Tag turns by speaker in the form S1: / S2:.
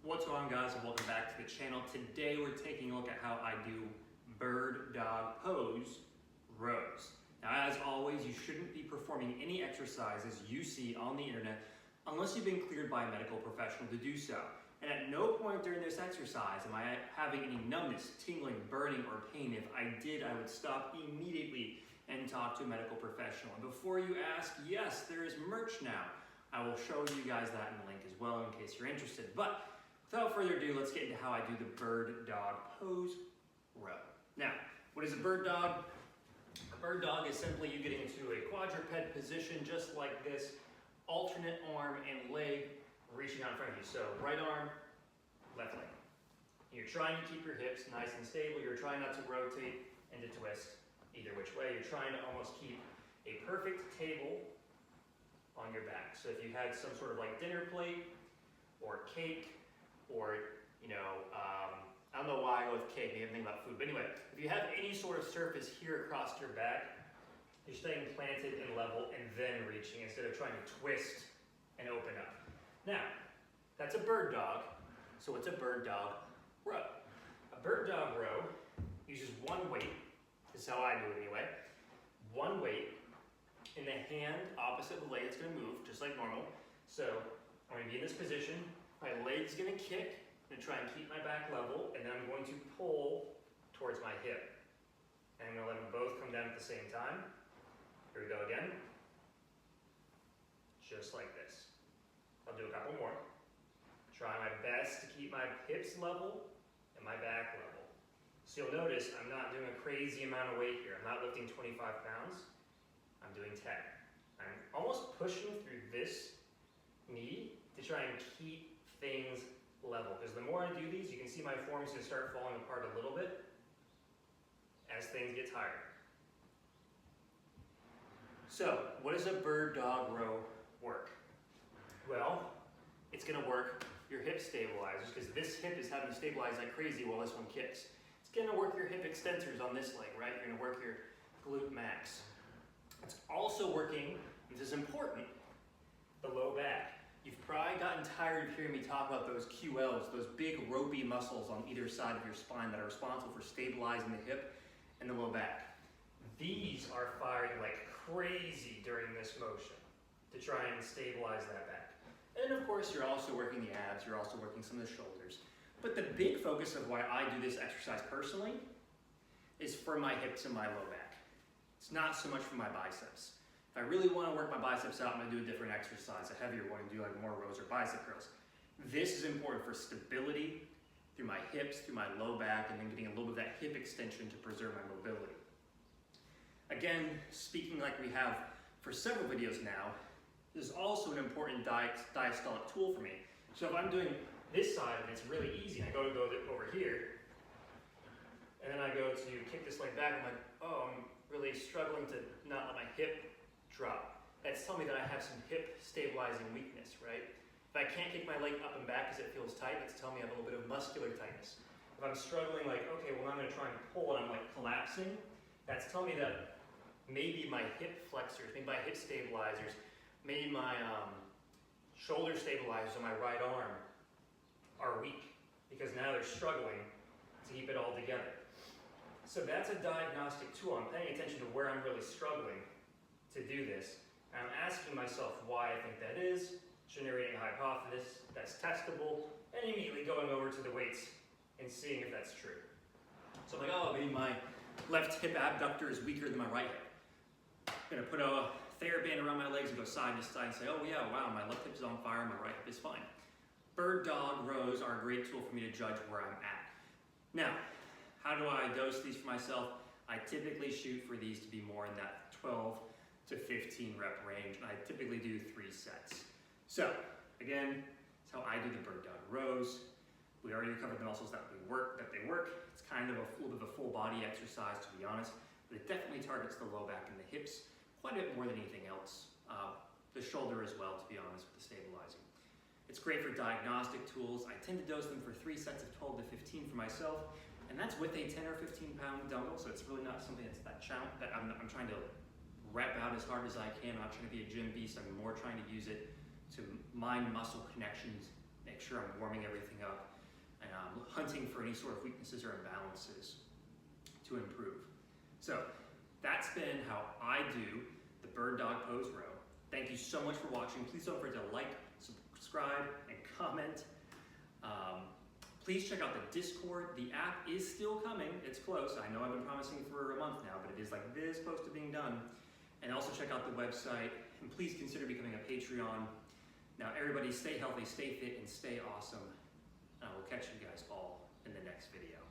S1: What's going on, guys, and welcome back to the channel. Today we're taking a look at how I do bird dog pose rows. Now, as always, you shouldn't be performing any exercises you see on the internet unless you've been cleared by a medical professional to do so. And at no point during this exercise am I having any numbness, tingling, burning, or pain. If I did, I would stop immediately and talk to a medical professional. And before you ask, yes, there is merch now. I will show you guys that in the link as well in case you're interested. But without further ado, let's get into how I do the bird dog pose row. Now, what is a bird dog? A bird dog is simply you getting into a quadruped position just like this, alternate arm and leg reaching out in front of you. So right arm, left leg. You're trying to keep your hips nice and stable. You're trying not to rotate and to twist either which way. You're trying to almost keep a perfect table on your back. So if you had some sort of like dinner plate or cake, or, I don't know why I go with cake, maybe I'm thinking about food, but anyway, if you have any sort of surface here across your back, you're staying planted and level and then reaching instead of trying to twist and open up. Now, that's a bird dog, so what's a bird dog row? A bird dog row uses one weight, this is how I do it anyway, one weight in the hand opposite the leg. It's going to move just like normal. So I'm going to be in this position. My leg's going to kick. I'm going to try and keep my back level, and then I'm going to pull towards my hip. And I'm going to let them both come down at the same time. Here we go again. Just like this. I'll do a couple more. Try my best to keep my hips level and my back level. So you'll notice I'm not doing a crazy amount of weight here. I'm not lifting 25 pounds. I'm doing 10. I'm almost pushing through this knee to try and keep things level. Because the more I do these, you can see my form's going to start falling apart a little bit as things get tired. So, what does a bird dog row work? Well, it's going to work your hip stabilizers, because this hip is having to stabilize like crazy while this one kicks. It's going to work your hip extensors on this leg, right? You're going to work your glute max. It's also working, and this is important, the low back. You've probably gotten tired of hearing me talk about those QLs, those big ropey muscles on either side of your spine that are responsible for stabilizing the hip and the low back. These are firing like crazy during this motion to try and stabilize that back. And of course, you're also working the abs, you're also working some of the shoulders. But the big focus of why I do this exercise personally is for my hips and my low back. It's not so much for my biceps. If I really want to work my biceps out, I'm going to do a different exercise, a heavier one, and do like more rows or bicep curls. This is important for stability through my hips, through my low back, and then getting a little bit of that hip extension to preserve my mobility. Again, speaking like we have for several videos now, this is also an important diastolic tool for me. So if I'm doing this side and it's really easy, I go over here, and then I go to kick this leg back, I'm like, oh, I'm really struggling to not let my hip drop. That's telling me that I have some hip stabilizing weakness, right? If I can't kick my leg up and back because it feels tight, that's telling me I have a little bit of muscular tightness. If I'm struggling like, okay, well I'm going to try and pull and I'm like collapsing, that's telling me that maybe my hip flexors, maybe my hip stabilizers, maybe my shoulder stabilizers on my right arm are weak because now they're struggling to keep it all together. So that's a diagnostic tool. I'm paying attention to where I'm really struggling to do this. And I'm asking myself why I think that is, generating a hypothesis that's testable, and immediately going over to the weights and seeing if that's true. So I'm like, oh, maybe my left hip abductor is weaker than my right hip. I'm gonna put a TheraBand around my legs and go side to side and say, oh yeah, wow, my left hip is on fire, my right hip is fine. Bird dog rows are a great tool for me to judge where I'm at. Now, how do I dose these for myself? I typically shoot for these to be more in that 12 to 15 rep range, and I typically do 3 sets. So, again, that's how I do the bird dog rows. We already covered the muscles that they work. It's kind of a little bit of a full body exercise, to be honest, but it definitely targets the low back and the hips quite a bit more than anything else. The shoulder as well, to be honest, with the stabilizing. It's great for diagnostic tools. I tend to dose them for 3 sets of 12 to 15 for myself, and that's with a 10 or 15 pound dumbbell, so it's really not something that's that I'm trying to rep out as hard as I can. I'm not trying to be a gym beast. I'm more trying to use it to mind muscle connections make sure I'm warming everything up, and I'm hunting for any sort of weaknesses or imbalances to improve. So that's been how I do the bird dog pose row. Thank you so much for watching. Please don't forget to like, subscribe, and comment. Please check out the Discord. The app is still coming. It's close. I know I've been promising for a month now, but it is like this close to being done. And also check out the website, and please consider becoming a Patreon. Now everybody stay healthy, stay fit, and stay awesome. And I will catch you guys all in the next video.